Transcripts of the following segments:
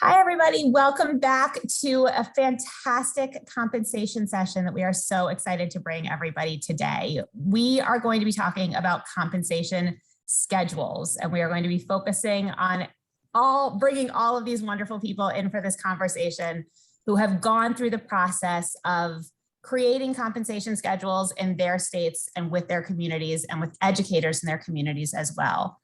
Hi, everybody. Welcome back to a fantastic compensation session that we are so excited to bring everybody today. We are going to be talking about compensation schedules, and we are going to be focusing on bringing all of these wonderful people in for this conversation who have gone through the process of creating compensation schedules in their states and with their communities and with educators in their communities as well.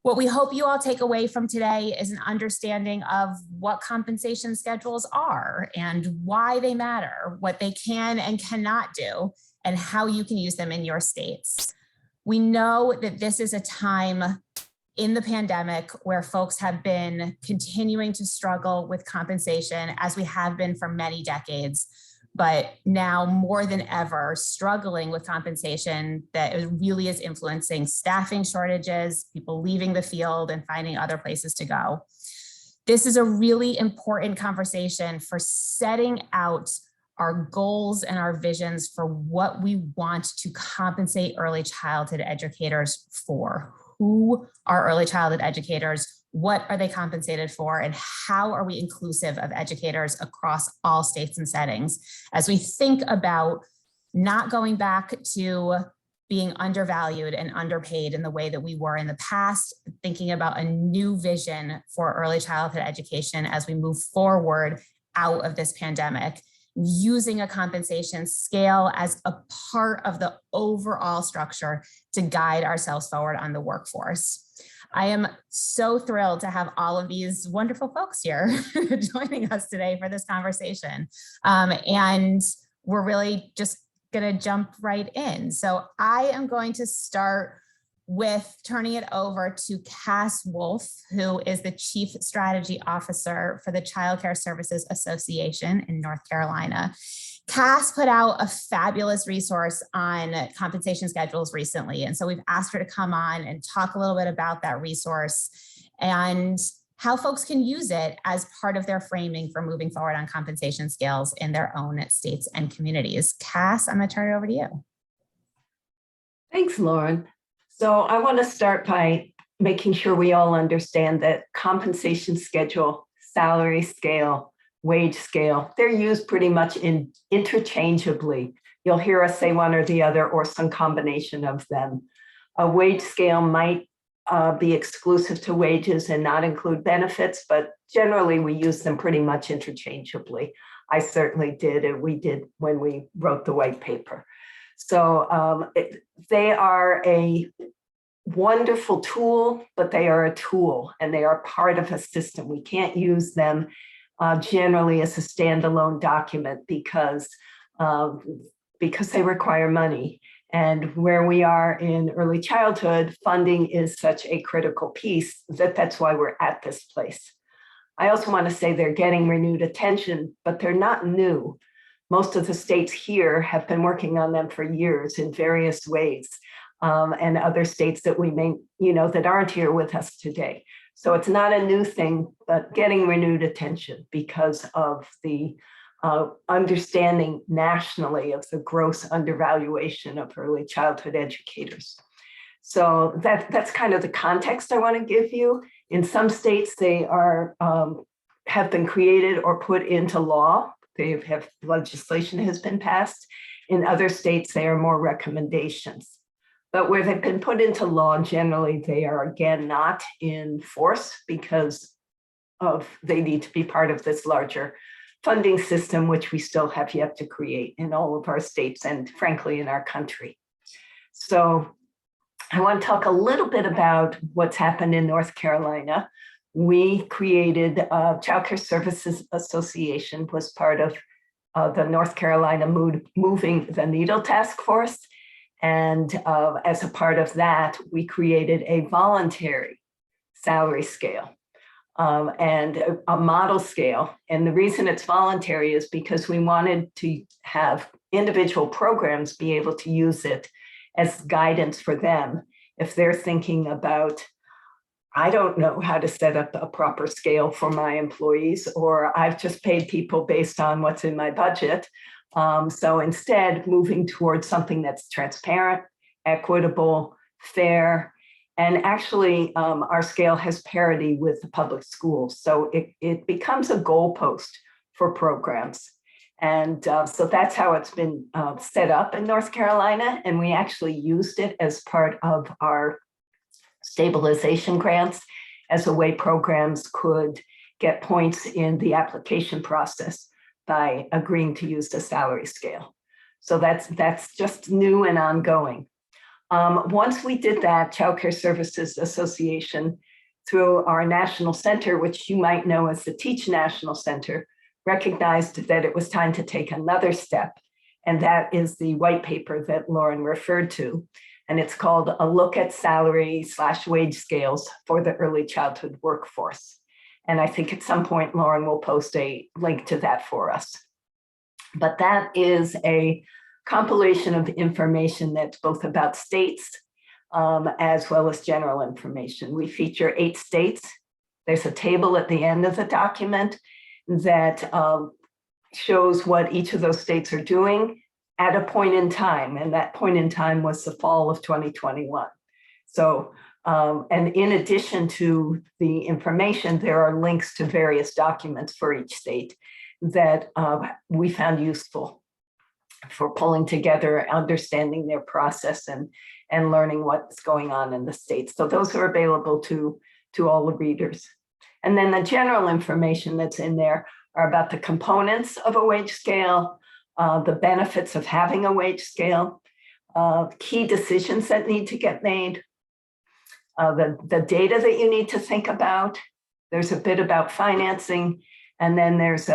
What we hope you all take away from today is an understanding of what compensation schedules are and why they matter, what they can and cannot do, and how you can use them in your states. We know that this is a time in the pandemic where folks have been continuing to struggle with compensation, as we have been for many decades, but now more than ever struggling with compensation that really is influencing staffing shortages, people leaving the field and finding other places to go. This is a really important conversation for setting out our goals and our visions for what we want to compensate early childhood educators for. Who are early childhood educators? What are they compensated for, and how are we inclusive of educators across all states and settings as we think about not going back to being undervalued and underpaid in the way that we were in the past, thinking about a new vision for early childhood education as we move forward out of this pandemic, using a compensation scale as a part of the overall structure to guide ourselves forward on the workforce. I am so thrilled to have all of these wonderful folks here joining us today for this conversation. And we're really just going to jump right in. So I am going to start with turning it over to Cass Wolf, who is the Chief Strategy Officer for the Child Care Services Association in North Carolina. Cass put out a fabulous resource on compensation schedules recently. And so we've asked her to come on and talk a little bit about that resource and how folks can use it as part of their framing for moving forward on compensation scales in their own states and communities. Cass, I'm going to turn it over to you. Thanks, Lauren. So I want to start by making sure we all understand that compensation schedule, salary scale, wage scale, they're used pretty much interchangeably. You'll hear us say one or the other or some combination of them. A wage scale might be exclusive to wages and not include benefits, but generally we use them pretty much interchangeably. I certainly did, and we did when we wrote the white paper. So they are a wonderful tool, but they are a tool and they are part of a system. We can't use them generally as a standalone document because they require money. And where we are in early childhood, funding is such a critical piece that's why we're at this place. I also want to say they're getting renewed attention, but they're not new. Most of the states here have been working on them for years in various ways, and other states that we may, that aren't here with us today. So it's not a new thing, but getting renewed attention because of the understanding nationally of the gross undervaluation of early childhood educators. So that's kind of the context I want to give you. In some states, they have been created or put into law. Legislation has been passed. In other states, they are more recommendations. But where they've been put into law, generally, they are, again, not in force because they need to be part of this larger funding system, which we still have yet to create in all of our states and, frankly, in our country. So I want to talk a little bit about what's happened in North Carolina. We created Child Care Services Association, was part of the North Carolina Moving the Needle Task Force. And as a part of that, we created a voluntary salary scale and a model scale. And the reason it's voluntary is because we wanted to have individual programs be able to use it as guidance for them if they're thinking about, I don't know how to set up a proper scale for my employees, or I've just paid people based on what's in my budget. So instead, moving towards something that's transparent, equitable, fair, And actually, our scale has parity with the public schools. So it becomes a goalpost for programs. And so that's how it's been set up in North Carolina. And we actually used it as part of our stabilization grants as a way programs could get points in the application process by agreeing to use the salary scale. So that's just new and ongoing. Once we did that, Child Care Services Association, through our national center, which you might know as the Teach National Center, recognized that it was time to take another step. And that is the white paper that Lauren referred to. And it's called A Look at Salary/Wage Scales for the Early Childhood Workforce. And I think at some point, Lauren will post a link to that for us. But that is a compilation of information that's both about states as well as general information. We feature 8 states. There's a table at the end of the document that shows what each of those states are doing at a point in time. And that point in time was the fall of 2021. So, and in addition to the information, there are links to various documents for each state that we found useful for pulling together, understanding their process and learning what's going on in the states. So those are available to all the readers. And then the general information that's in there are about the components of a wage scale, the benefits of having a wage scale, key decisions that need to get made, the data that you need to think about. There's a bit about financing, and then there's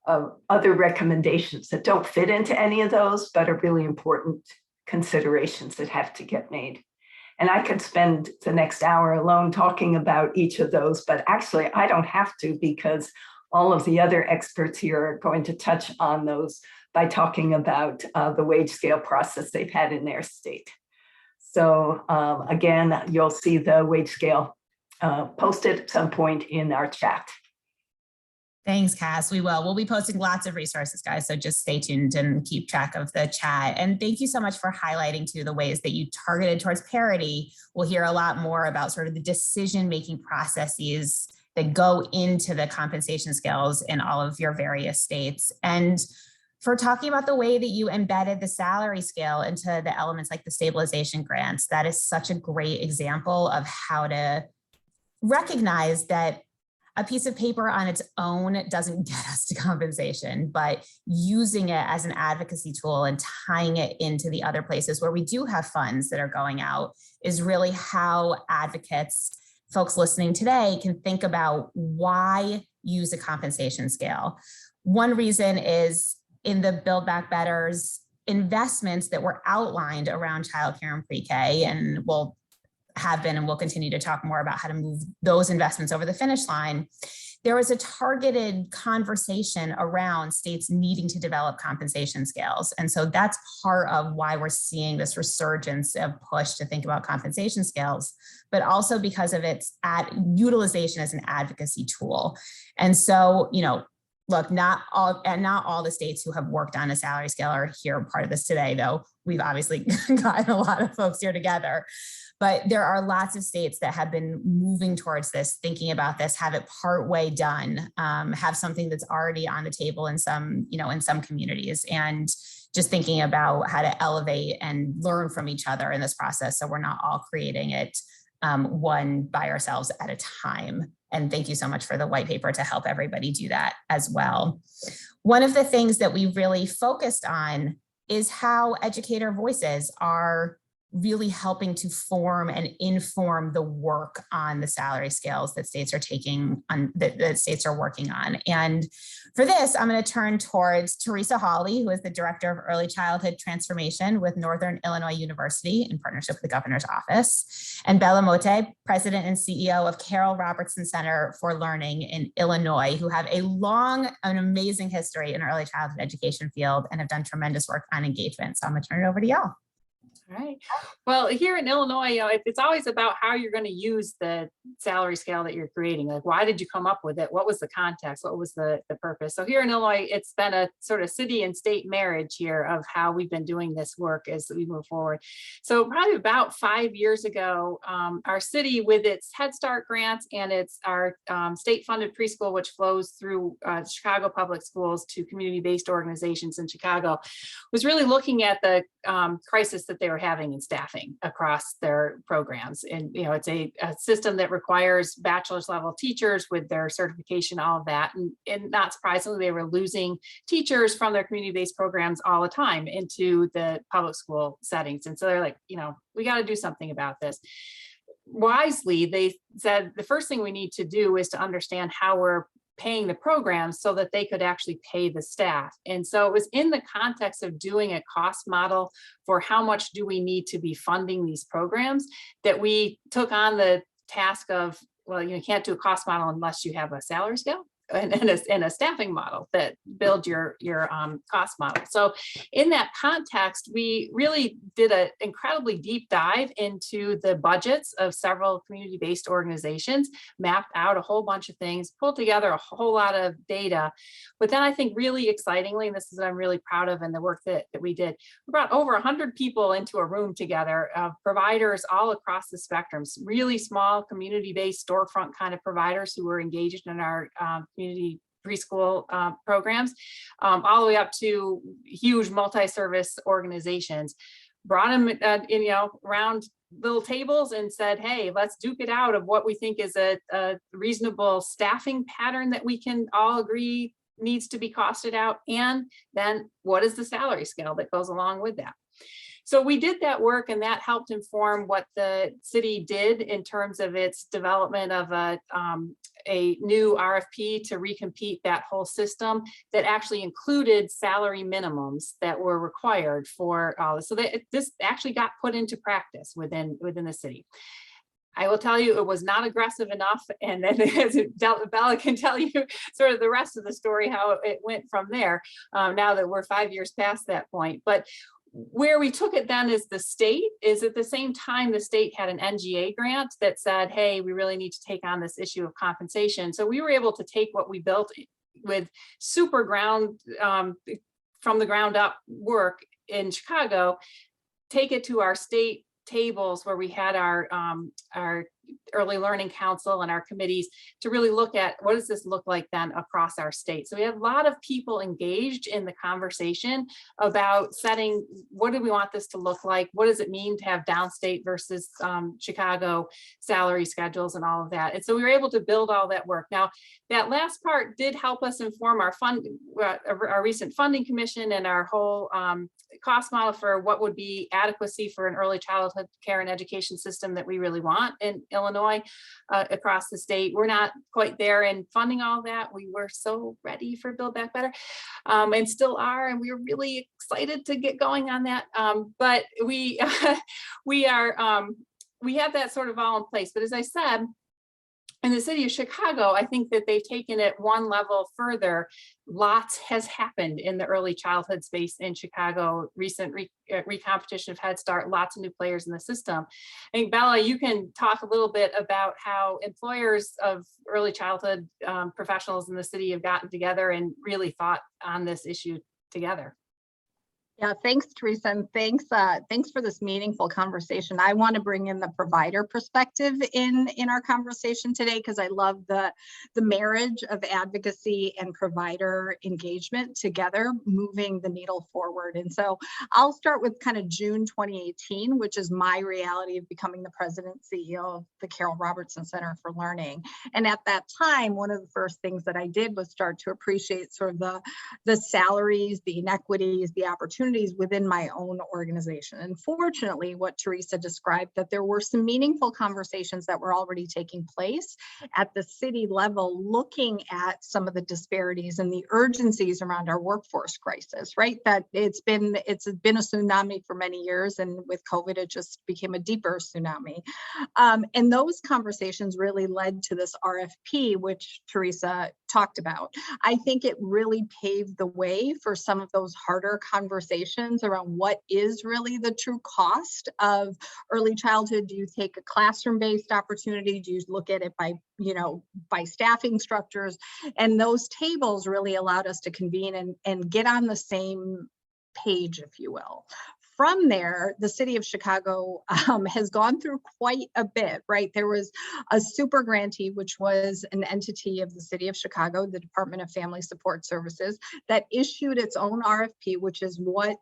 other recommendations that don't fit into any of those, but are really important considerations that have to get made. And I could spend the next hour alone talking about each of those, but actually I don't have to, because all of the other experts here are going to touch on those by talking about the wage scale process they've had in their state. So again, you'll see the wage scale posted at some point in our chat. Thanks, Cass. We will. We'll be posting lots of resources, guys. So just stay tuned and keep track of the chat. And thank you so much for highlighting too the ways that you targeted towards parity. We'll hear a lot more about sort of the decision-making processes that go into the compensation scales in all of your various states. And for talking about the way that you embedded the salary scale into the elements like the stabilization grants, that is such a great example of how to recognize that a piece of paper on its own doesn't get us to compensation, but using it as an advocacy tool and tying it into the other places where we do have funds that are going out is really how advocates, folks listening today, can think about why use a compensation scale. One reason is in the Build Back Better's investments that were outlined around childcare and pre-K, and we'll have been and we'll continue to talk more about how to move those investments over the finish line. There was a targeted conversation around states needing to develop compensation scales. And so that's part of why we're seeing this resurgence of push to think about compensation scales, but also because of its utilization as an advocacy tool. And so, you know, look, not all the states who have worked on a salary scale are here part of this today, though we've obviously gotten a lot of folks here together. But there are lots of states that have been moving towards this, thinking about this, have it partway done, have something that's already on the table in some, in some communities, and just thinking about how to elevate and learn from each other in this process, so we're not all creating it one by ourselves at a time. And thank you so much for the white paper to help everybody do that as well. One of the things that we really focused on is how educator voices are really helping to form and inform the work on the salary scales that states are taking on, that states are working on. And for this, I'm going to turn towards Theresa Hawley, who is the Director of Early Childhood Transformation with Northern Illinois University in partnership with the Governor's Office, and Bella Mote, President and CEO of Carol Robertson Center for Learning in Illinois, who have a long and amazing history in early childhood education field and have done tremendous work on engagement. So I'm going to turn it over to y'all. All right. Well, here in Illinois, it's always about how you're going to use the salary scale that you're creating. Like, why did you come up with it? What was the context? What was the purpose? So here in Illinois, it's been a sort of city and state marriage here of how we've been doing this work as we move forward. So probably about 5 years ago, our city, with its Head Start grants and its our state-funded preschool, which flows through Chicago Public Schools to community-based organizations in Chicago, was really looking at the crisis that they were having in staffing across their programs. And, it's a system that requires bachelor's level teachers with their certification, all of that. And not surprisingly, they were losing teachers from their community-based programs all the time into the public school settings. And so they're like, we got to do something about this. Wisely, they said the first thing we need to do is to understand how we're paying the programs so that they could actually pay the staff. And so it was in the context of doing a cost model for how much do we need to be funding these programs that we took on the task of, well, you can't do a cost model unless you have a salary scale and a staffing model that build your cost model. So in that context, we really did an incredibly deep dive into the budgets of several community-based organizations, mapped out a whole bunch of things, pulled together a whole lot of data. But then I think really excitingly, and this is what I'm really proud of in the work that we did, we brought over 100 people into a room together, providers all across the spectrum, really small community-based storefront kind of providers who were engaged in our community preschool programs, all the way up to huge multi-service organizations. Brought them in, around little tables and said, hey, let's duke it out of what we think is a reasonable staffing pattern that we can all agree needs to be costed out. And then what is the salary scale that goes along with that? So we did that work, and that helped inform what the city did in terms of its development of a new RFP to recompete that whole system that actually included salary minimums that were required for all this. So this actually got put into practice within the city. I will tell you, it was not aggressive enough. And then Bella can tell you sort of the rest of the story, how it went from there, now that we're 5 years past that point. But where we took it then is the state is at the same time, the state had an NGA grant that said, hey, we really need to take on this issue of compensation. So we were able to take what we built with super ground from the ground up work in Chicago, take it to our state tables where we had our early learning council and our committees to really look at what does this look like then across our state. So we have a lot of people engaged in the conversation about setting, what do we want this to look like? What does it mean to have downstate versus Chicago salary schedules and all of that? And so we were able to build all that work. Now, that last part did help us inform our recent funding commission and our whole cost model for what would be adequacy for an early childhood care and education system that we really want in Illinois, across the state. We're not quite there in funding all that. We were so ready for Build Back Better, and still are, and we're really excited to get going on that. But we we have that sort of all in place. But as I said, in the city of Chicago, I think that they've taken it one level further. Lots has happened in the early childhood space in Chicago, recent recompetition of Head Start, lots of new players in the system. I think, Bella, you can talk a little bit about how employers of early childhood professionals in the city have gotten together and really thought on this issue together. Yeah, thanks, Theresa, and thanks for this meaningful conversation. I want to bring in the provider perspective in our conversation today, because I love the marriage of advocacy and provider engagement together, moving the needle forward. And so I'll start with kind of June 2018, which is my reality of becoming the president CEO of the Carol Robertson Center for Learning. And at that time, one of the first things that I did was start to appreciate sort of the salaries, the inequities, the opportunities within my own organization. And fortunately, what Theresa described, that there were some meaningful conversations that were already taking place at the city level, looking at some of the disparities and the urgencies around our workforce crisis, right? That it's been a tsunami for many years, and with COVID, it just became a deeper tsunami. And those conversations really led to this RFP, which Theresa talked about. I think it really paved the way for some of those harder conversations conversations around what is really the true cost of early childhood. Do you take a classroom-based opportunity? Do you look at it by, by staffing structures? And those tables really allowed us to convene and get on the same page, if you will. From there, the city of Chicago has gone through quite a bit, right? There was a super grantee, which was an entity of the city of Chicago, the Department of Family Support Services, that issued its own RFP, which is what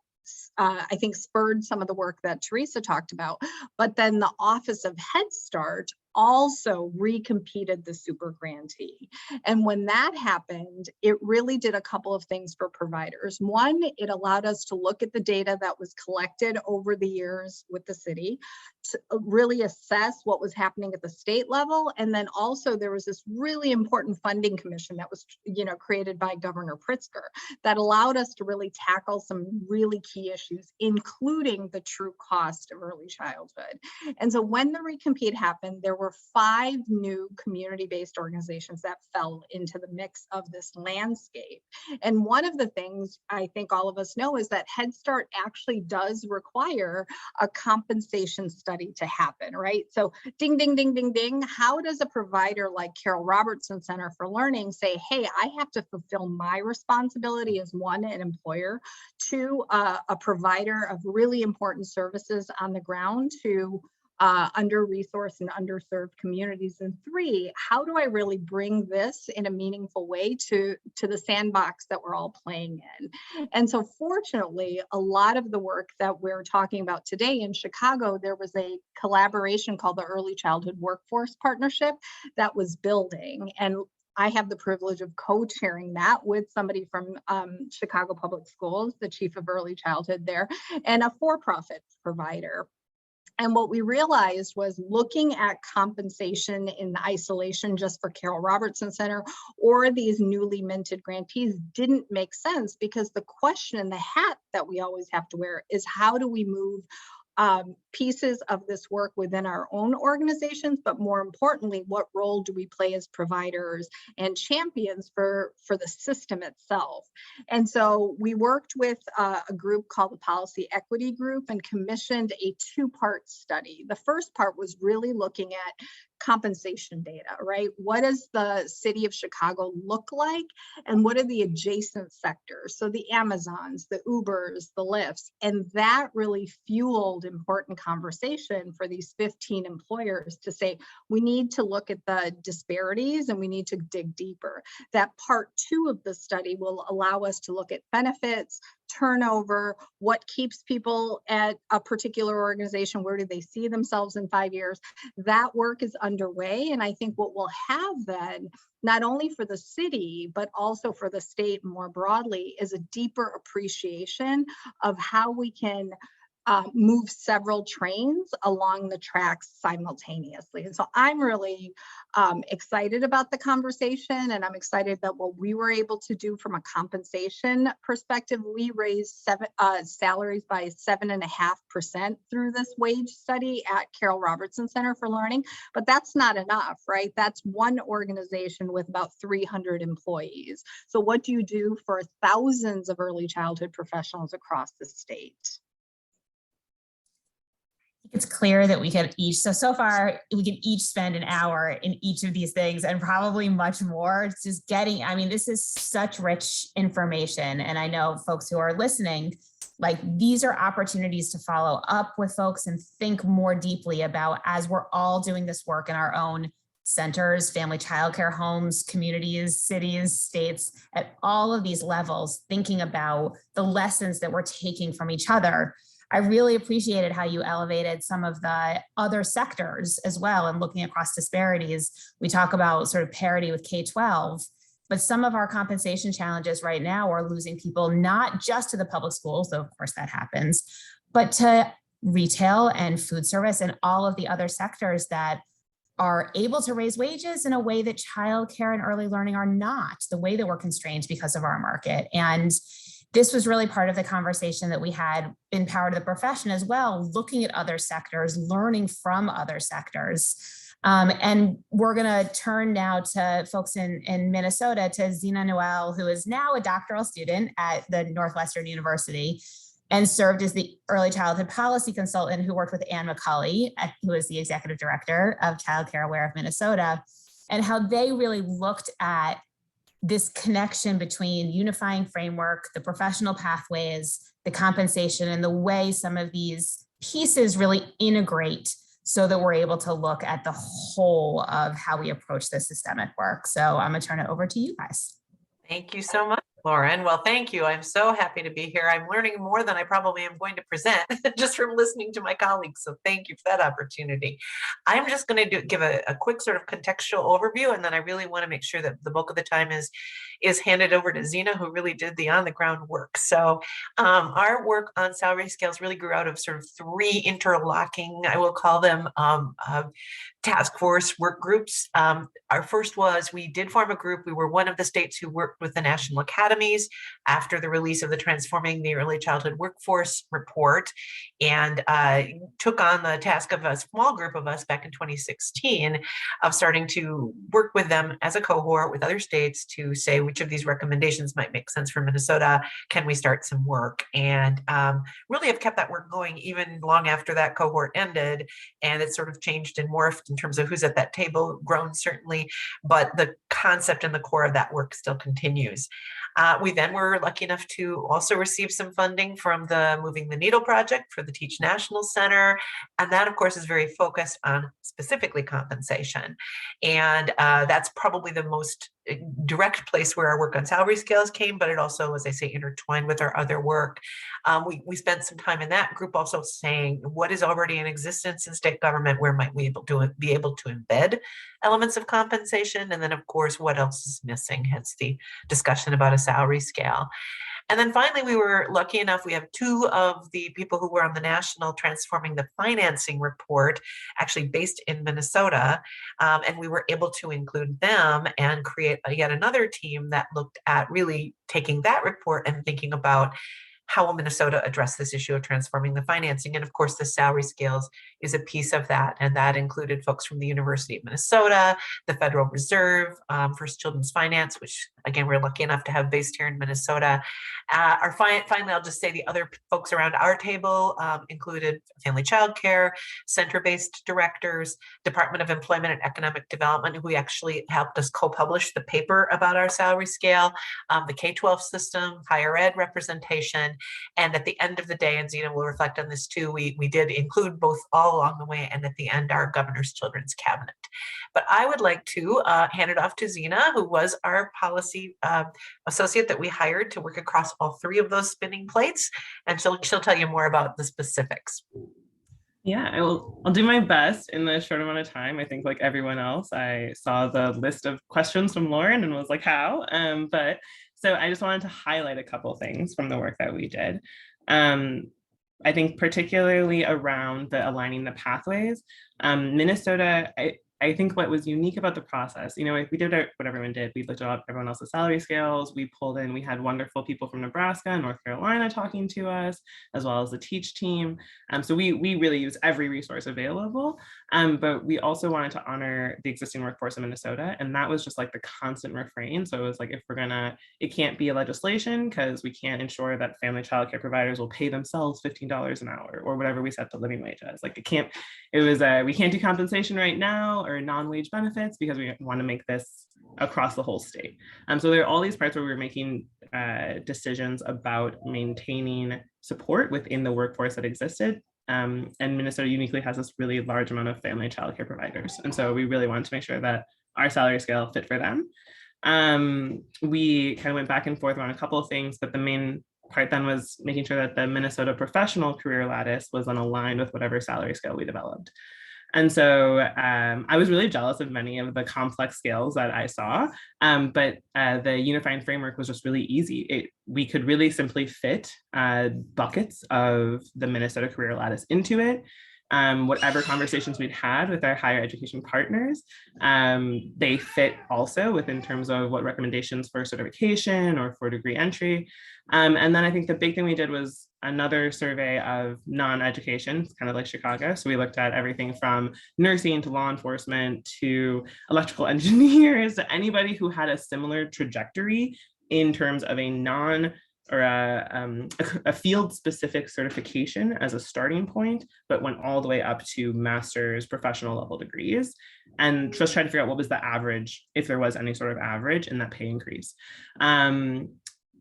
I think spurred some of the work that Theresa talked about. But then the Office of Head Start also recompeted the super grantee. And when that happened, it really did a couple of things for providers. One, it allowed us to look at the data that was collected over the years with the city to really assess what was happening at the state level. And then also there was this really important funding commission that was, created by Governor Pritzker that allowed us to really tackle some really key issues, including the true cost of early childhood. And so when the recompete happened, there were 5 new community-based organizations that fell into the mix of this landscape. And one of the things I think all of us know is that Head Start actually does require a compensation study to happen, right? So ding, ding, ding, ding, ding. How does a provider like Carol Robertson Center for Learning say, hey, I have to fulfill my responsibility as one, an employer, to a provider of really important services on the ground to under-resourced and underserved communities, and 3, how do I really bring this in a meaningful way to the sandbox that we're all playing in? And so fortunately, a lot of the work that we're talking about today in Chicago, there was a collaboration called the Early Childhood Workforce Partnership that was building. And I have the privilege of co-chairing that with somebody from Chicago Public Schools, the chief of early childhood there, and a for-profit provider. And what we realized was looking at compensation in isolation just for Carol Robertson Center or these newly minted grantees didn't make sense, because the question and the hat that we always have to wear is how do we move pieces of this work within our own organizations, but more importantly, what role do we play as providers and champions for the system itself? And so we worked with a group called the Policy Equity Group and commissioned a 2-part study. The first part was really looking at compensation data, right? What does the city of Chicago look like? And what are the adjacent sectors? So the Amazons, the Ubers, the Lyfts, and that really fueled important conversation for these 15 employers to say, we need to look at the disparities and we need to dig deeper. That part 2 of the study will allow us to look at benefits, turnover, what keeps people at a particular organization, where do they see themselves in 5 years? That work is underway. And I think what we'll have then, not only for the city, but also for the state more broadly, is a deeper appreciation of how we can move several trains along the tracks simultaneously. And so I'm really excited about the conversation, and I'm excited that what we were able to do from a compensation perspective, we raised salaries by 7.5% through this wage study at Carol Robertson Center for Learning. But that's not enough, right? That's one organization with about 300 employees. So what do you do for thousands of early childhood professionals across the state? It's clear that we could each, so far we can each spend an hour in each of these things and probably much more. It's just getting, I mean, this is such rich information. And I know folks who are listening, like, these are opportunities to follow up with folks and think more deeply about, as we're all doing this work in our own centers, family childcare homes, communities, cities, states, at all of these levels, thinking about the lessons that we're taking from each other. I really appreciated how you elevated some of the other sectors as well, and looking across disparities. We talk about sort of parity with K-12, but some of our compensation challenges right now are losing people not just to the public schools, though of course that happens, but to retail and food service and all of the other sectors that are able to raise wages in a way that childcare and early learning are not, the way that we're constrained because of our market. And this was really part of the conversation that we had in Power to the Profession as well, looking at other sectors, learning from other sectors. And we're going to turn now to folks in Minnesota, to Zina Noel, who is now a doctoral student at the Northwestern University. and served as the early childhood policy consultant who worked with McCully, who is the executive director of Child Care Aware of Minnesota, and how they really looked at this connection between unifying framework, the professional pathways, the compensation, and the way some of these pieces really integrate so that we're able to look at the whole of how we approach the systemic work. So I'm gonna turn it over to you guys. Thank you so much, Lauren. Well, thank you. I'm so happy to be here. I'm learning more than I probably am going to present just from listening to my colleagues. So thank you for that opportunity. I'm just going to give a quick sort of contextual overview, and then I really want to make sure that the bulk of the time is handed over to Zena, who really did the on-the-ground work. So our work on salary scales really grew out of sort of three interlocking, I will call them, task force work groups. Our first was, we did form a group. We were one of the states who worked with the national academies after the release of the Transforming the Early Childhood Workforce report, and took on the task of a small group of us back in 2016 of starting to work with them as a cohort with other states to say which of these recommendations might make sense for Minnesota. Can we start some work? And really have kept that work going even long after that cohort ended, and it sort of changed and morphed in terms of who's at that table, grown certainly, but the concept and the core of that work still continues. We then were lucky enough to also receive some funding from the Moving the Needle project for the Teach National Center. And that, of course, is very focused on specifically compensation. And that's probably the most direct place where our work on salary scales came, but it also, as I say, intertwined with our other work. We spent some time in that group also saying what is already in existence in state government, where might we be able to embed elements of compensation, and then of course what else is missing, hence the discussion about a salary scale. And then finally, we were lucky enough, we have two of the people who were on the national Transforming the Financing report, actually based in Minnesota, and we were able to include them and create yet another team that looked at really taking that report and thinking about how will Minnesota address this issue of transforming the financing. And of course, the salary scales is a piece of that. And that included folks from the University of Minnesota, the Federal Reserve, First Children's Finance, which again, we're lucky enough to have based here in Minnesota. Finally, I'll just say the other folks around our table included Family Child Care, center-based directors, Department of Employment and Economic Development, who actually helped us co-publish the paper about our salary scale, the K-12 system, higher ed representation. And at the end of the day, and Zena will reflect on this too, we did include both all along the way, and at the end, our Governor's Children's Cabinet. But I would like to hand it off to Zena, who was our policy associate that we hired to work across all three of those spinning plates, and she'll tell you more about the specifics. Yeah, I'll do my best in the short amount of time. I think like everyone else, I saw the list of questions from Lauren and was like, how? So I just wanted to highlight a couple things from the work that we did. I think particularly around the aligning the pathways. Minnesota, I think what was unique about the process, we did what everyone did. We looked at everyone else's salary scales. We pulled in, we had wonderful people from Nebraska and North Carolina talking to us, as well as the Teach team. So we really use every resource available, but we also wanted to honor the existing workforce in Minnesota. And that was just like the constant refrain. So it was like, if we're it can't be a legislation because we can't ensure that family child care providers will pay themselves $15 an hour or whatever we set the living wage as. Like we can't do compensation right now or non-wage benefits because we want to make this across the whole state. So there are all these parts where we're making decisions about maintaining support within the workforce that existed. And Minnesota uniquely has this really large amount of family child care providers. And so we really wanted to make sure that our salary scale fit for them. We kind of went back and forth on a couple of things, but the main part then was making sure that the Minnesota professional career lattice was then aligned with whatever salary scale we developed. And so I was really jealous of many of the complex scales that I saw, but the unifying framework was just really easy. We could really simply fit buckets of the Minnesota career lattice into it. Whatever conversations we'd had with our higher education partners, they fit also within terms of what recommendations for certification or for degree entry. And then I think the big thing we did was another survey of non-education, kind of like Chicago. So we looked at everything from nursing to law enforcement to electrical engineers, to anybody who had a similar trajectory in terms of a a field-specific certification as a starting point, but went all the way up to master's professional level degrees, and just trying to figure out what was the average, if there was any sort of average in that pay increase.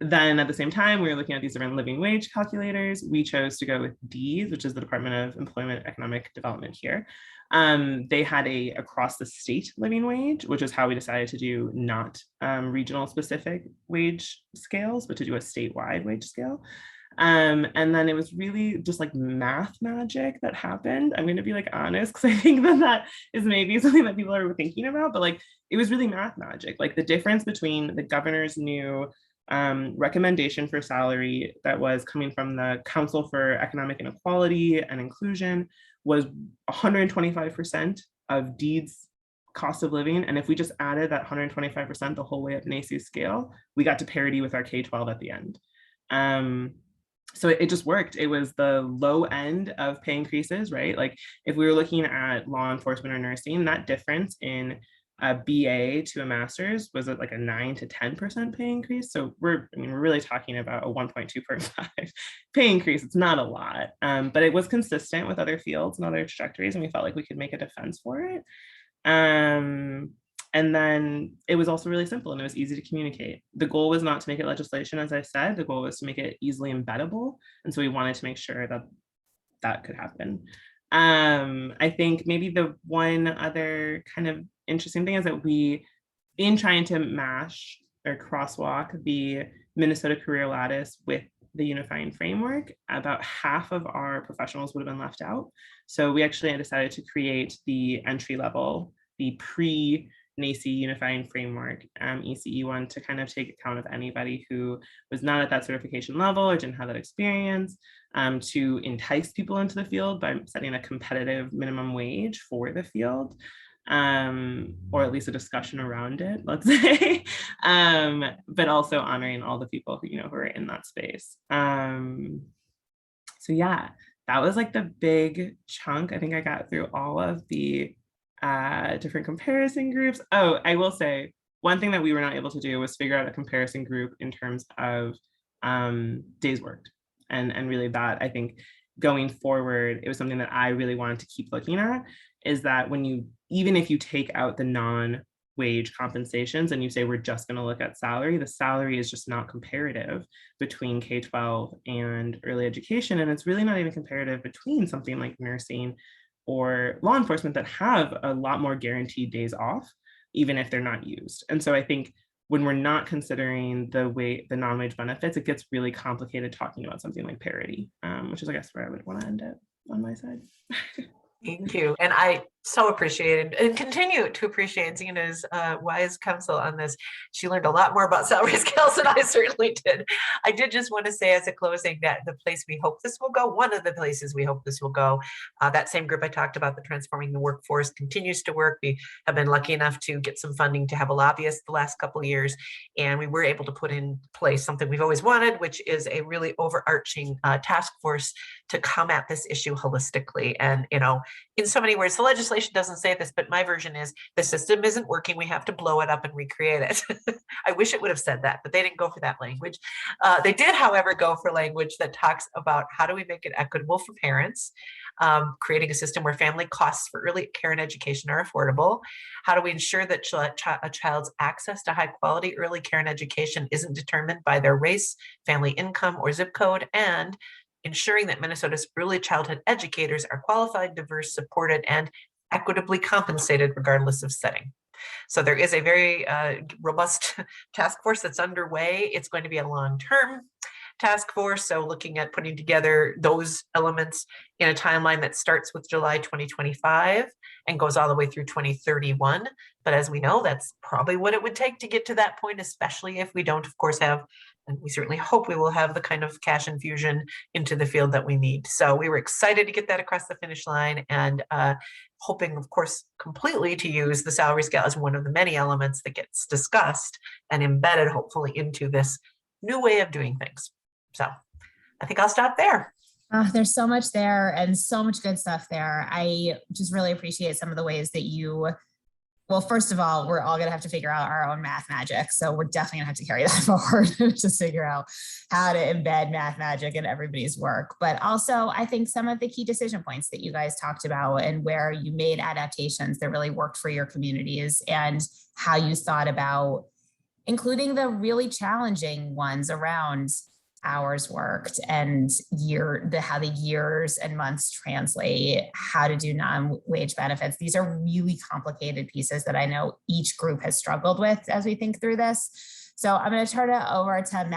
Then at the same time, we were looking at these different living wage calculators. We chose to go with DEES, which is the Department of Employment Economic Development here. They had a across the state living wage, which is how we decided to do not regional specific wage scales, but to do a statewide wage scale. And then it was really just like math magic that happened. I'm going to be like honest, because I think that is maybe something that people are thinking about, but like it was really math magic. Like the difference between the governor's new recommendation for salary that was coming from the Council for Economic Inequality and Inclusion was 125% of DEED's cost of living. And if we just added that 125% the whole way up NAEYC scale, we got to parity with our K-12 at the end. So it just worked. It was the low end of pay increases, right? Like if we were looking at law enforcement or nursing, that difference in a BA to a master's was at like a 9 to 10% pay increase. So we're really talking about a 1.245 pay increase. It's not a lot, but it was consistent with other fields and other trajectories, and we felt like we could make a defense for it. And then it was also really simple and it was easy to communicate. The goal was not to make it legislation, as I said. The goal was to make it easily embeddable. And so we wanted to make sure that that could happen. I think maybe the one other kind of interesting thing is that we, in trying to mash or crosswalk the Minnesota Career Lattice with the unifying framework, about half of our professionals would have been left out. So we actually decided to create the entry level, the pre-NAEYC unifying framework, ECE1, to kind of take account of anybody who was not at that certification level or didn't have that experience, to entice people into the field by setting a competitive minimum wage for the field, or at least a discussion around it, let's say, but also honoring all the people who, who are in that space. So yeah, that was like the big chunk. I think I got through all of the different comparison groups. Oh, I will say one thing that we were not able to do was figure out a comparison group in terms of days worked. And really that, I think, going forward, it was something that I really wanted to keep looking at, is that when you, even if you take out the non-wage compensations and you say we're just going to look at salary, the salary is just not comparative between K-12 and early education. And it's really not even comparative between something like nursing or law enforcement that have a lot more guaranteed days off, even if they're not used. And so I think when we're not considering the non-wage benefits, it gets really complicated talking about something like parity, which is, I guess, where I would want to end it on my side. Thank you. And I so appreciated and continue to appreciate Zina's wise counsel on this. She learned a lot more about salary scales than I certainly did. I did just want to say as a closing that the place we hope this will go, one of the places we hope this will go, that same group I talked about, the Transforming the Workforce, continues to work. We have been lucky enough to get some funding to have a lobbyist the last couple of years, and we were able to put in place something we've always wanted, which is a really overarching task force to come at this issue holistically. And, in so many words, the legislation doesn't say this, but my version is the system isn't working. We have to blow it up and recreate it. I wish it would have said that, but they didn't go for that language. They did, however, go for language that talks about how do we make it equitable for parents, creating a system where family costs for early care and education are affordable. How do we ensure that a child's access to high quality early care and education isn't determined by their race, family income, or zip code, and ensuring that Minnesota's early childhood educators are qualified, diverse, supported, and equitably compensated regardless of setting. So there is a very robust task force that's underway. It's going to be a long-term task force. So looking at putting together those elements in a timeline that starts with July 2025 and goes all the way through 2031. But as we know, that's probably what it would take to get to that point, especially if we don't, of course, have, and we certainly hope we will have, the kind of cash infusion into the field that we need. So we were excited to get that across the finish line, and hoping, of course, completely to use the salary scale as one of the many elements that gets discussed and embedded, hopefully, into this new way of doing things. So I think I'll stop there. There's so much there and so much good stuff there. I just really appreciate some of the ways that you well, first of all, we're all going to have to figure out our own math magic. So we're definitely going to have to carry that forward to figure out how to embed math magic in everybody's work. But also, I think some of the key decision points that you guys talked about and where you made adaptations that really worked for your communities and how you thought about including the really challenging ones around hours worked and how the years and months translate, how to do non-wage benefits. These are really complicated pieces that I know each group has struggled with as we think through this. So I'm going to turn it over to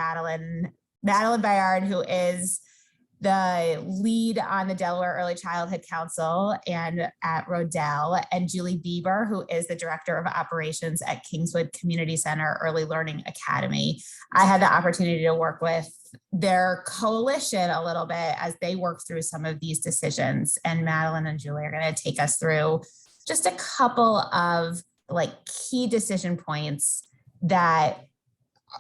Madeleine Bayard, who is the lead on the Delaware Early Childhood Council and at Rodell, and Julie Bieber, who is the Director of Operations at Kingswood Community Center Early Learning Academy. I had the opportunity to work with their coalition a little bit as they work through some of these decisions. And Madeleine and Julie are going to take us through just a couple of key decision points that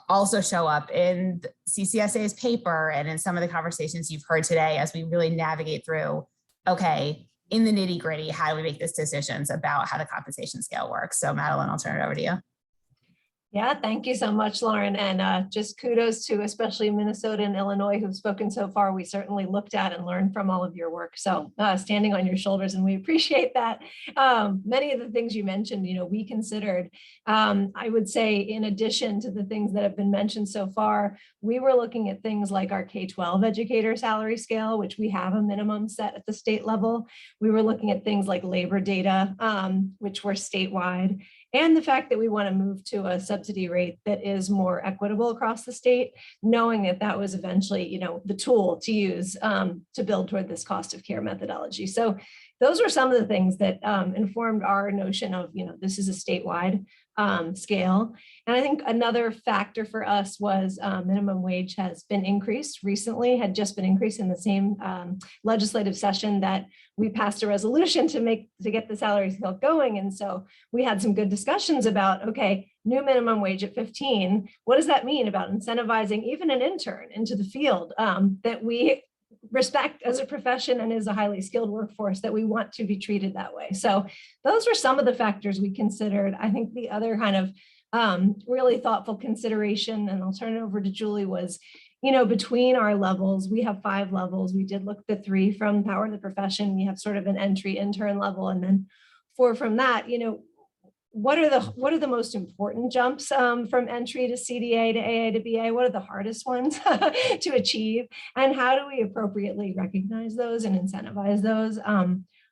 also show up in CCSA's paper and in some of the conversations you've heard today as we really navigate through, okay, in the nitty gritty, how do we make these decisions about how the compensation scale works? So Madeleine, I'll turn it over to you. Yeah, thank you so much, Lauren. And just kudos to especially Minnesota and Illinois who've spoken so far. We certainly looked at and learned from all of your work. So standing on your shoulders, and we appreciate that. Many of the things you mentioned, we considered, I would say, in addition to the things that have been mentioned so far, we were looking at things like our K-12 educator salary scale, which we have a minimum set at the state level. We were looking at things like labor data, which were statewide. And the fact that we want to move to a subsidy rate that is more equitable across the state, knowing that that was eventually, the tool to use to build toward this cost of care methodology. So those were some of the things that informed our notion of, this is a statewide scale. And I think another factor for us was minimum wage has been increased recently, had just been increased in the same legislative session that we passed a resolution to get the salary scale going. And so we had some good discussions about, okay, new minimum wage at 15, what does that mean about incentivizing even an intern into the field that we respect as a profession and as a highly skilled workforce, that we want to be treated that way. So those were some of the factors we considered. I think the other kind of really thoughtful consideration, and I'll turn it over to Julie, was, between our levels, we have 5 levels. We did look at the 3 from Power of the Profession. We have sort of an entry intern level, and then 4 from that. What are the most important jumps from entry to CDA to AA to BA? What are the hardest ones to achieve? And how do we appropriately recognize those and incentivize those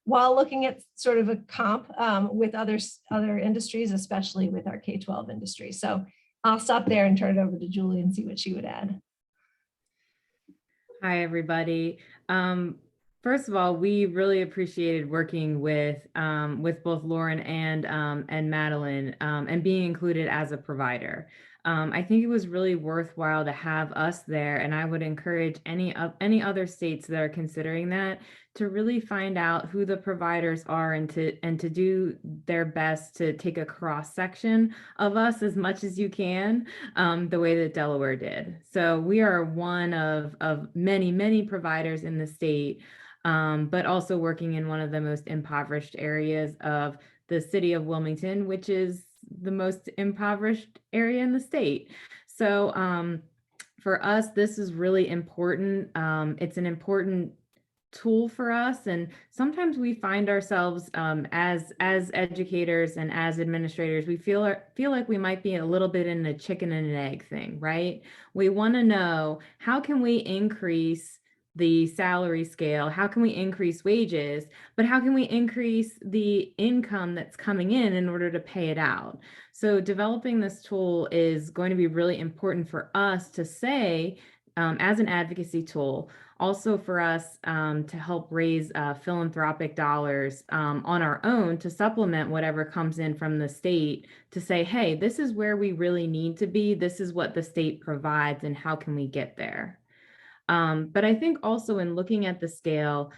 while looking at sort of a comp with other industries, especially with our K-12 industry? So I'll stop there and turn it over to Julie and see what she would add. Hi, everybody. First of all, we really appreciated working with both Lauren and Madeleine and being included as a provider. I think it was really worthwhile to have us there, and I would encourage any other states that are considering that to really find out who the providers are and to do their best to take a cross section of us as much as you can, the way that Delaware did. So we are one of many providers in the state, but also working in one of the most impoverished areas of the city of Wilmington, which is the most impoverished area in the state. So for us, this is really important. It's an important tool for us, and sometimes we find ourselves as educators and as administrators, we feel like we might be a little bit in the chicken and an egg thing, right? We want to know, how can we increase the salary scale? How can we increase wages? But how can we increase the income that's coming in order to pay it out? So developing this tool is going to be really important for us to say, as an advocacy tool, also for us to help raise philanthropic dollars on our own to supplement whatever comes in from the state, to say, hey, this is where we really need to be. This is what the state provides, and how can we get there? But I think also in looking at the scale,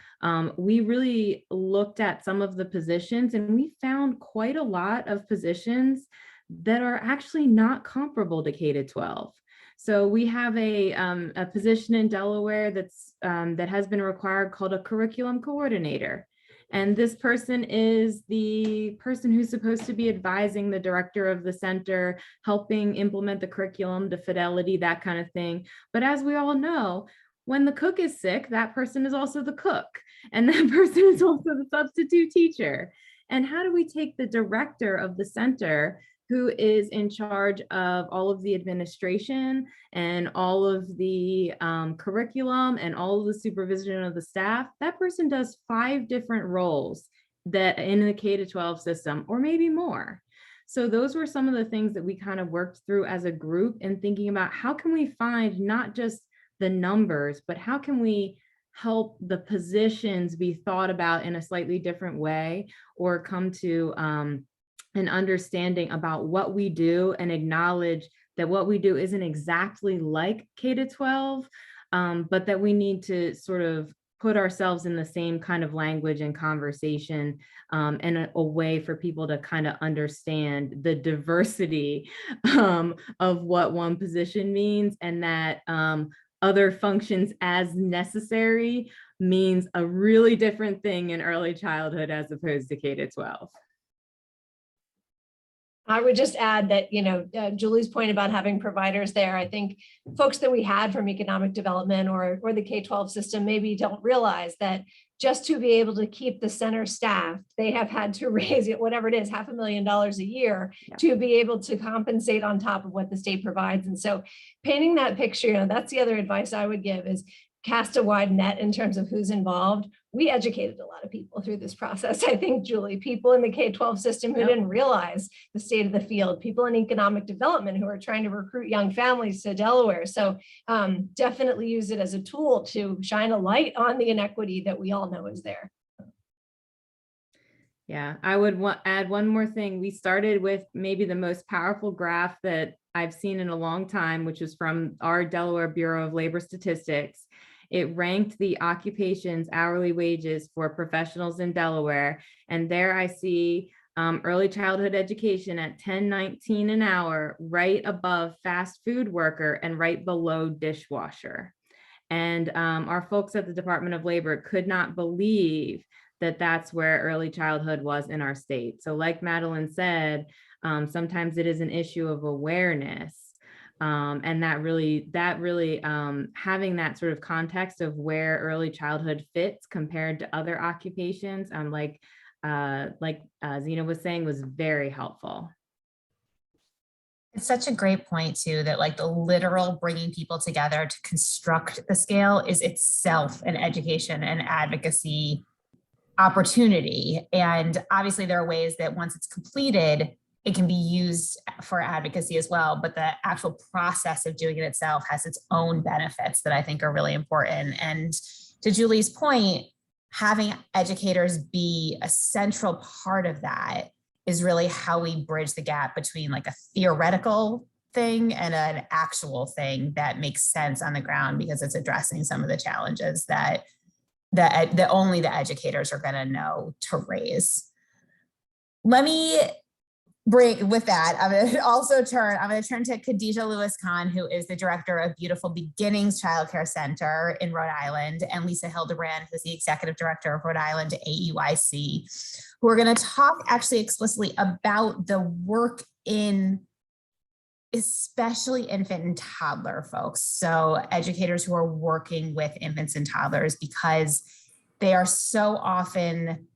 we really looked at some of the positions, and we found quite a lot of positions that are actually not comparable to K-12. So we have a position in Delaware that has been required called a curriculum coordinator. And this person is the person who's supposed to be advising the director of the center, helping implement the curriculum, the fidelity, that kind of thing. But as we all know, when the cook is sick, that person is also the cook, and that person is also the substitute teacher. And how do we take the director of the center, who is in charge of all of the administration and all of the curriculum and all of the supervision of the staff? That person does 5 different roles that in the K-12 system, or maybe more. So those were some of the things that we kind of worked through as a group, and thinking about how can we find not just the numbers, but how can we help the positions be thought about in a slightly different way, or come to an understanding about what we do, and acknowledge that what we do isn't exactly like K-12, but that we need to sort of put ourselves in the same kind of language and conversation, and a way for people to kind of understand the diversity of what one position means, and that other functions as necessary means a really different thing in early childhood as opposed to K-12. I would just add that, Julie's point about having providers there, I think folks that we had from economic development or the K-12 system maybe don't realize that just to be able to keep the center staffed, they have had to raise it, whatever it is, $500,000 a year to be able to compensate on top of what the state provides. And so painting that picture, that's the other advice I would give, is cast a wide net in terms of who's involved. We educated a lot of people through this process. I think, Julie, people in the K-12 system who didn't realize the state of the field, people in economic development who are trying to recruit young families to Delaware. So definitely use it as a tool to shine a light on the inequity that we all know is there. Yeah, I would add one more thing. We started with maybe the most powerful graph that I've seen in a long time, which is from our Delaware Bureau of Labor Statistics. It ranked the occupations hourly wages for professionals in Delaware. And there I see early childhood education at $10.19 an hour, right above fast food worker and right below dishwasher. And our folks at the Department of Labor could not believe that that's where early childhood was in our state. So like Madeleine said, sometimes it is an issue of awareness. And that really having that sort of context of where early childhood fits compared to other occupations, like Zena was saying, was very helpful. It's such a great point too, that like the literal bringing people together to construct the scale is itself an education and advocacy opportunity. And obviously there are ways that once it's completed, it can be used for advocacy as well, but the actual process of doing it itself has its own benefits that I think are really important. And to Julie's point, having educators be a central part of that is really how we bridge the gap between like a theoretical thing and an actual thing that makes sense on the ground, because it's addressing some of the challenges that only the educators are going to know to raise. Let me bring, with that, I'm going to turn to Khadija Lewis-Khan, who is the director of Beautiful Beginnings Child Care Center in Rhode Island, and Lisa Hildebrand, who's the executive director of Rhode Island AEYC, who are going to talk actually explicitly about the work in especially infant and toddler folks. So educators who are working with infants and toddlers, because they are so often,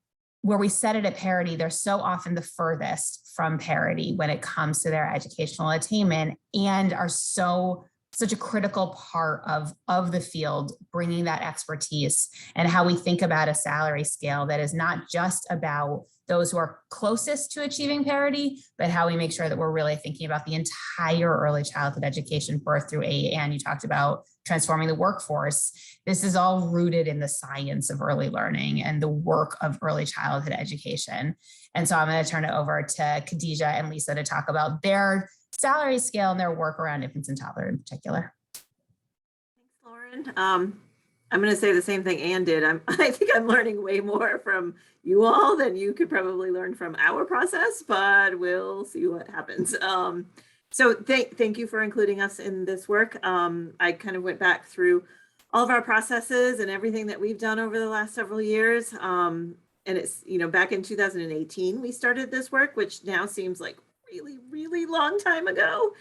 where we set it at parity, they're so often the furthest from parity when it comes to their educational attainment, and are such a critical part of the field, bringing that expertise and how we think about a salary scale that is not just about those who are closest to achieving parity, but how we make sure that we're really thinking about the entire early childhood education, birth through 8. And you talked about transforming the workforce. This is all rooted in the science of early learning and the work of early childhood education. And so I'm going to turn it over to Khadija and Lisa to talk about their salary scale and their work around infants and toddlers in particular. Thanks, Lauren. I'm going to say the same thing Ann did. I think I'm learning way more from you all than you could probably learn from our process, but we'll see what happens. So thank you for including us in this work. I kind of went back through all of our processes and everything that we've done over the last several years. And and it's, back in 2018, we started this work, which now seems like really, really long time ago.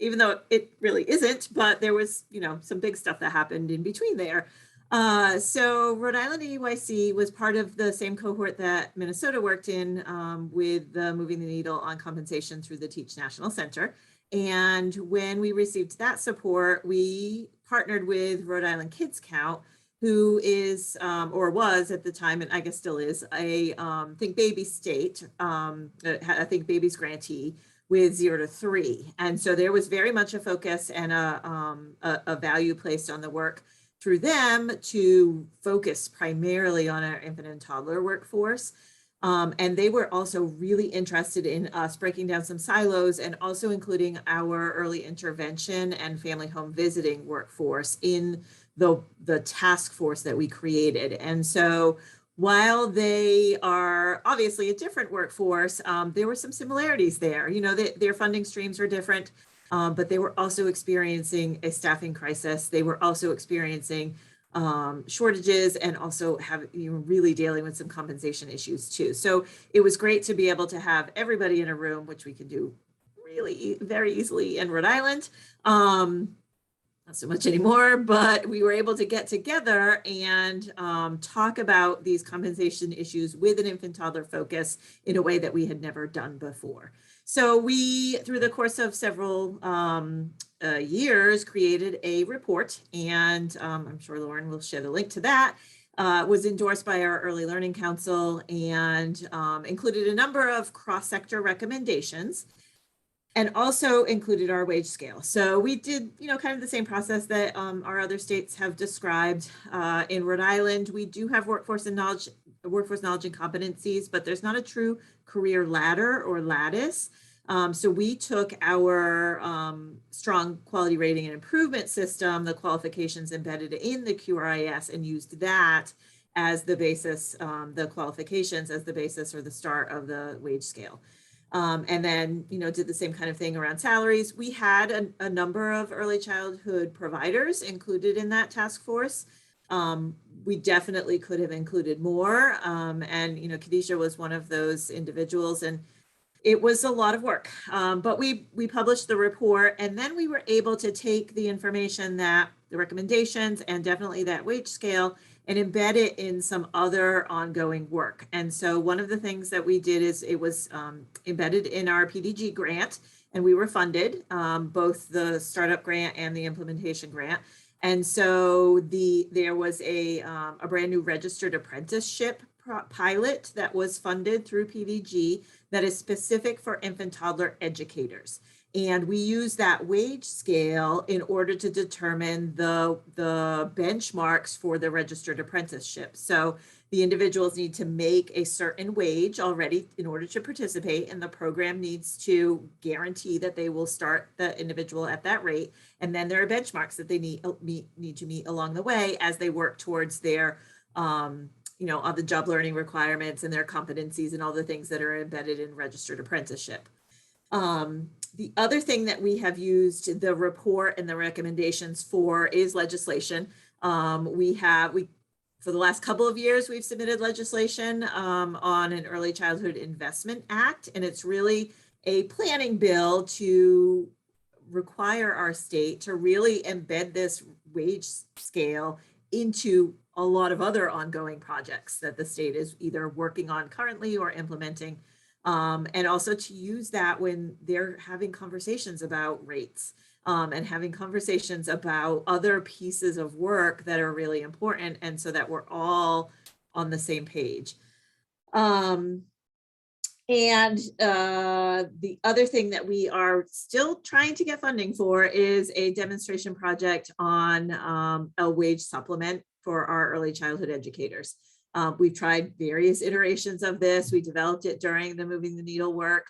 Even though it really isn't, but there was, some big stuff that happened in between there. So Rhode Island NAEYC was part of the same cohort that Minnesota worked in with Moving the Needle on Compensation through the Teach National Center. And when we received that support, we partnered with Rhode Island Kids Count, who is, or was at the time, and I guess still is, a Think Baby state, a Think Babies grantee with 0 to 3. And so there was very much a focus and a value placed on the work through them to focus primarily on our infant and toddler workforce. And they were also really interested in us breaking down some silos and also including our early intervention and family home visiting workforce in the task force that we created. And so while they are obviously a different workforce, there were some similarities there. Their funding streams were different, but they were also experiencing a staffing crisis. They were also experiencing shortages and also really dealing with some compensation issues too. So it was great to be able to have everybody in a room, which we can do really very easily in Rhode Island. Not so much anymore, but we were able to get together and talk about these compensation issues with an infant toddler focus in a way that we had never done before. So we, through the course of several years, created a report, and I'm sure Lauren will share the link to that. Was endorsed by our Early Learning Council and included a number of cross-sector recommendations, and also included our wage scale. So we did, kind of the same process that our other states have described. In Rhode Island, we do have workforce knowledge and competencies, but there's not a true career ladder or lattice. So we took our strong quality rating and improvement system, the qualifications embedded in the QRIS, and used that as the basis, the qualifications as the basis or the start of the wage scale. And then, did the same kind of thing around salaries. We had a number of early childhood providers included in that task force. We definitely could have included more. And, Khadija was one of those individuals, and it was a lot of work. But we published the report, and then we were able to take the information, that the recommendations and definitely that wage scale, and embed it in some other ongoing work. And so one of the things that we did is it was embedded in our PDG grant, and we were funded both the startup grant and the implementation grant. And so there was a brand new registered apprenticeship pilot that was funded through PDG that is specific for infant toddler educators. And we use that wage scale in order to determine the benchmarks for the registered apprenticeship. So the individuals need to make a certain wage already in order to participate, and the program needs to guarantee that they will start the individual at that rate. And then there are benchmarks that they need to meet along the way as they work towards their on the job learning requirements and their competencies and all the things that are embedded in registered apprenticeship. The other thing that we have used the report and the recommendations for is legislation. For the last couple of years, we've submitted legislation on an Early Childhood Investment Act, and it's really a planning bill to require our state to really embed this wage scale into a lot of other ongoing projects that the state is either working on currently or implementing. And also to use that when they're having conversations about rates and having conversations about other pieces of work that are really important, and so that we're all on the same page. And the other thing that we are still trying to get funding for is a demonstration project on a wage supplement for our early childhood educators. We've tried various iterations of this. We developed it during the Moving the Needle work.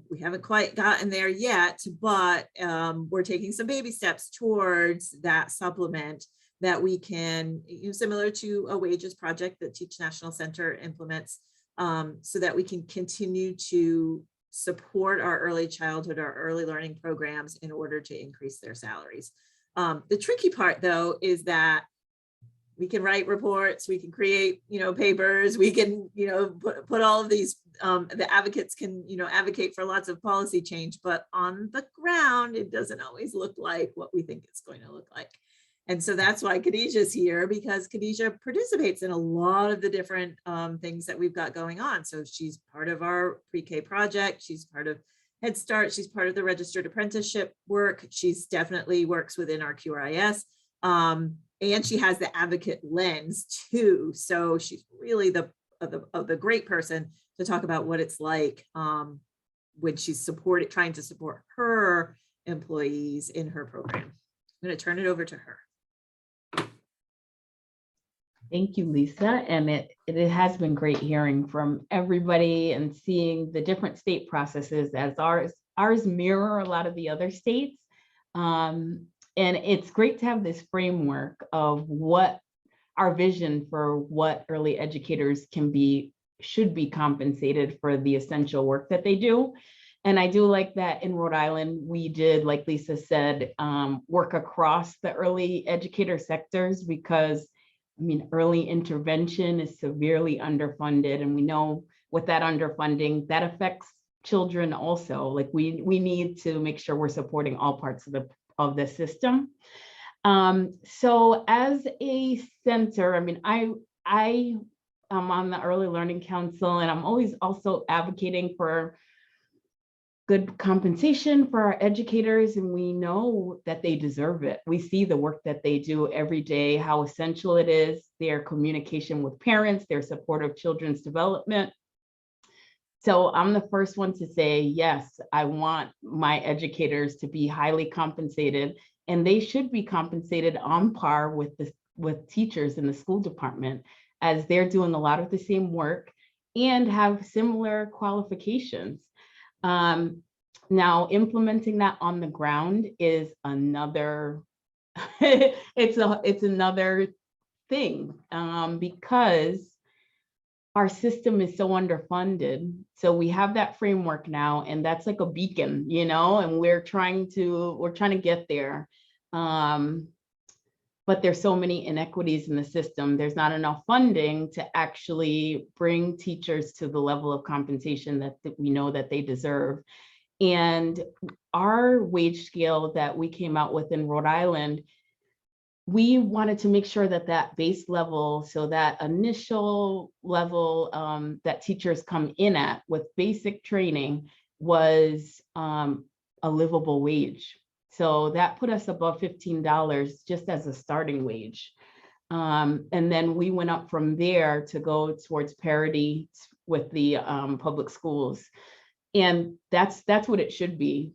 We haven't quite gotten there yet, but we're taking some baby steps towards that supplement that we can, similar to a wages project that Teach National Center implements, so that we can continue to support our early childhood, our early learning programs in order to increase their salaries. The tricky part, though, is that we can write reports, we can create, papers, we can, put all of these, the advocates can, advocate for lots of policy change, but on the ground, it doesn't always look like what we think it's going to look like. And so that's why Khadija is here, because Khadija participates in a lot of the different things that we've got going on. So she's part of our pre-K project. She's part of Head Start. She's part of the registered apprenticeship work. She's definitely works within our QRIS. And she has the advocate lens too. So she's really the great person to talk about what it's like when she's trying to support her employees in her program. I'm going to turn it over to her. Thank you, Lisa. And it has been great hearing from everybody and seeing the different state processes as ours mirror a lot of the other states. And it's great to have this framework of what our vision for what early educators should be compensated for the essential work that they do. And I do like that in Rhode Island, we did, like Lisa said, work across the early educator sectors, because early intervention is severely underfunded. And we know with that underfunding, that affects children also. Like we need to make sure we're supporting all parts of the system. So as a center, I am on the Early Learning Council, and I'm always also advocating for good compensation for our educators, and we know that they deserve it. We see the work that they do every day, how essential it is, their communication with parents, their support of children's development. So I'm the first one to say, yes, I want my educators to be highly compensated, and they should be compensated on par with teachers in the school department, as they're doing a lot of the same work and have similar qualifications. Now, implementing that on the ground is another, it's another thing, because our system is so underfunded. So we have that framework now, and that's like a beacon, and we're trying to get there. But there's so many inequities in the system. There's not enough funding to actually bring teachers to the level of compensation that we know that they deserve. And our wage scale that we came out with in Rhode Island, we wanted to make sure that that base level, so that initial level that teachers come in at with basic training, was a livable wage. So that put us above $15 just as a starting wage. And then we went up from there to go towards parity with the public schools. And that's what it should be.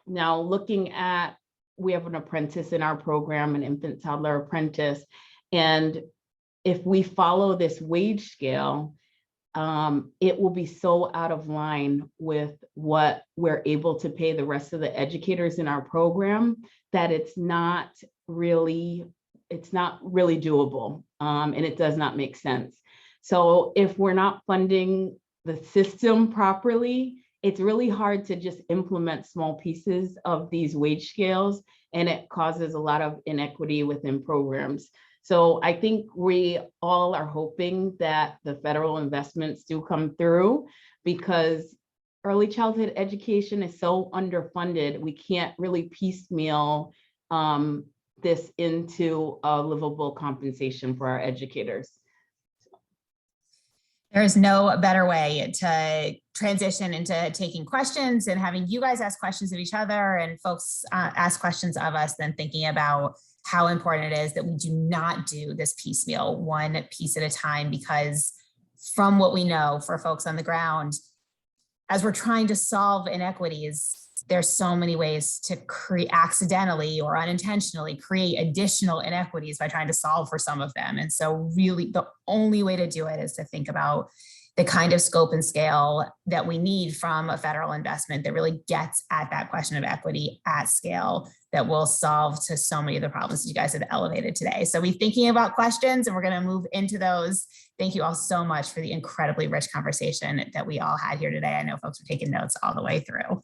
Now, looking at, we have an apprentice in our program, an infant toddler apprentice. And if we follow this wage scale, it will be so out of line with what we're able to pay the rest of the educators in our program that it's not really doable, and it does not make sense. So if we're not funding the system properly, it's really hard to just implement small pieces of these wage scales, and it causes a lot of inequity within programs. So I think we all are hoping that the federal investments do come through, because early childhood education is so underfunded. We can't really piecemeal this into a livable compensation for our educators. There is no better way to transition into taking questions and having you guys ask questions of each other and folks ask questions of us than thinking about how important it is that we do not do this piecemeal, one piece at a time, because from what we know for folks on the ground, as we're trying to solve inequities, there's so many ways to accidentally or unintentionally create additional inequities by trying to solve for some of them. And so really the only way to do it is to think about the kind of scope and scale that we need from a federal investment that really gets at that question of equity at scale, that will solve to so many of the problems you guys have elevated today. So we're thinking about questions and we're going to move into those. Thank you all so much for the incredibly rich conversation that we all had here today. I know folks are taking notes all the way through.